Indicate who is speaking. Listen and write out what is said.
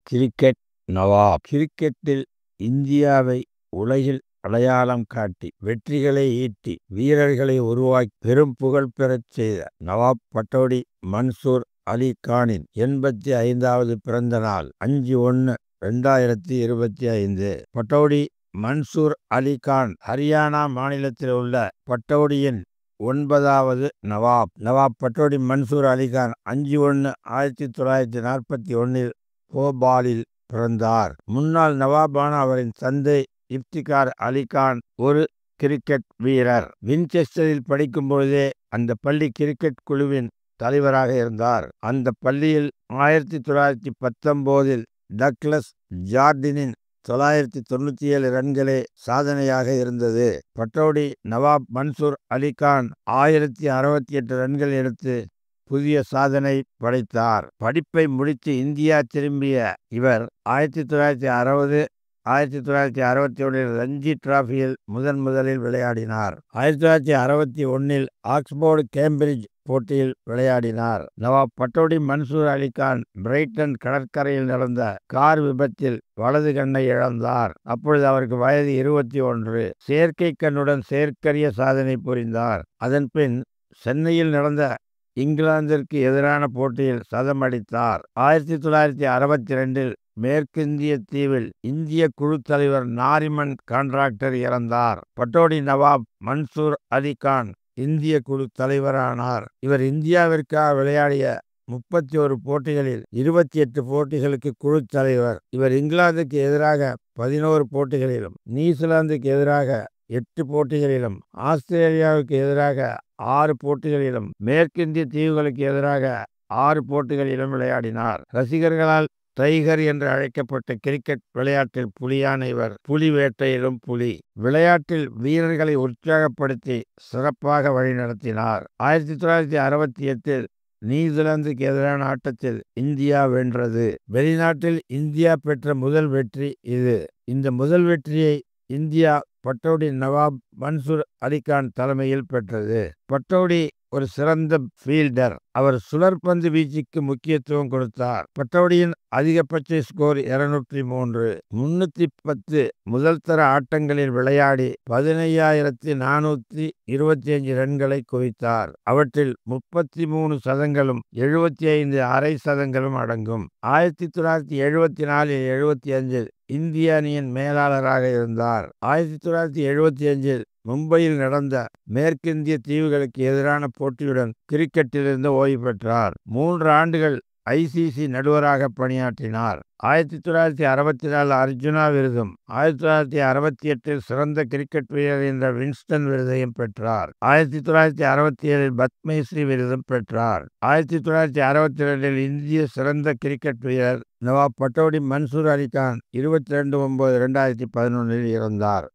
Speaker 1: Cricket நவாப். கிரிக்கெட்டில் இந்தியாவை உலகில் அடையாளம் காட்டி வெற்றிகளை ஈட்டி வீரர்களை உருவாக்கி பெரும் புகழ் பெறச் செய்த நவாப் பட்டோடி மன்சூர் அலி கானின் 85வது பிறந்த நாள் 5/1/2025. பட்டோடி மன்சூர் அலி கான் ஹரியானா மாநிலத்தில் உள்ள பட்டோடியின் 9வது நவாப். நவாப் பட்டோடி மன்சூர் அலி கான் 5/1/1941 போபாலில் பிறந்தார். முன்னாள் நவாபான அவரின் தந்தை இப்திகார் அலி கான் ஒரு கிரிக்கெட் வீரர். வின்செஸ்டரில் படிக்கும் பொழுதே அந்த பள்ளி கிரிக்கெட் குழுவின் தலைவராக இருந்தார். அந்த பள்ளியில் 1919 டக்ளஸ் ஜார்டினின் 997 ரன்களே சாதனையாக இருந்தது. பட்டோடி நவாப் மன்சூர் அலி கான் 1068 ரன்கள் எடுத்து புதிய சாதனை படைத்தார். படிப்பை முடித்து இந்தியா திரும்பிய இவர் 1960, 1961 ரஞ்சி டிராபியில் முதலில் விளையாடினார். 1961 ஆக்ஸ்போர்டு கேம்பிரிட்ஜ் போட்டியில் விளையாடினார். நவாப் பட்டோடி மன்சூர் அலி கான் பிரைட்டன் கடற்கரையில் நடந்த கார் விபத்தில் வலது கண்ணை இழந்தார். அப்பொழுது அவருக்கு வயது 21. செயற்கை கண்ணுடன் செயற்கரிய சாதனை புரிந்தார். அதன்பின் சென்னையில் நடந்த இங்கிலாந்திற்கு எதிரான போட்டியில் சதம் அடித்தார். 1962 மேற்கிந்திய தீவில் இந்திய குழு தலைவர் நாரிமன் கான்ட்ராக்டர் இறந்தார். பட்டோடி நவாப் மன்சூர் அலி கான் இந்திய குழு தலைவரானார். இவர் இந்தியாவிற்காக விளையாடிய 31 போட்டிகளில் 28 போட்டிகளுக்கு குழு தலைவர். இவர் இங்கிலாந்துக்கு எதிராக 11 போட்டிகளிலும், நியூசிலாந்துக்கு எதிராக 8 போட்டிகளிலும், ஆஸ்திரேலியாவுக்கு எதிராக 6 போட்டிகளிலும், மேற்கிந்திய தீவுகளுக்கு எதிராக 6 போட்டிகளிலும் விளையாடினார். ரசிகர்களால் டைகர் என்று அழைக்கப்பட்ட கிரிக்கெட் விளையாட்டில் புலியான இவர் புலி வேட்டையிலும் புலி. விளையாட்டில் வீரர்களை உற்சாகப்படுத்தி சிறப்பாக வழிநடத்தினார். 1968 நியூசிலாந்துக்கு எதிரான ஆட்டத்தில் இந்தியா வென்றது. வெளிநாட்டில் இந்தியா பெற்ற முதல் வெற்றி இது. இந்த முதல் வெற்றியை இந்தியா பட்டோடி நவாப் மன்சூர் அலி கான் தலைமையில் பெற்றது. பட்டோடி ஒரு சிறந்த ஃபீல்டர். அவர் சுழற்பந்து வீச்சுக்கு முக்கியத்துவம் கொடுத்தார். பட்டோடியின் அதிகபட்ச ஸ்கோர் 203. 310 முதல் தர ஆட்டங்களில் விளையாடி 15,425 ரன்களை குவித்தார். அவற்றில் 33 சதங்களும் 75 அரை சதங்களும் அடங்கும். 1974, 75 இந்திய அணியின் மேலாளராக இருந்தார். 1975 மும்பையில் நடந்த மேற்கிந்திய தீவுகளுக்கு எதிரான போட்டியுடன் கிரிக்கெட்டிலிருந்து ஓய்வு பெற்றார். 3 ஆண்டுகள் ICC நடுவராக பணியாற்றினார். 1964 அர்ஜுனா விருதும், 1968 சிறந்த கிரிக்கெட் வீரர் என்ற வின்ஸ்டன் விருதையும் பெற்றார். 1967 பத்மஸ்ரீ விருதும் பெற்றார். 1962 இந்திய சிறந்த கிரிக்கெட் வீரர் நவாப் பட்டோடி மன்சூர் அலி கான் 22/9/2011 இறந்தார்.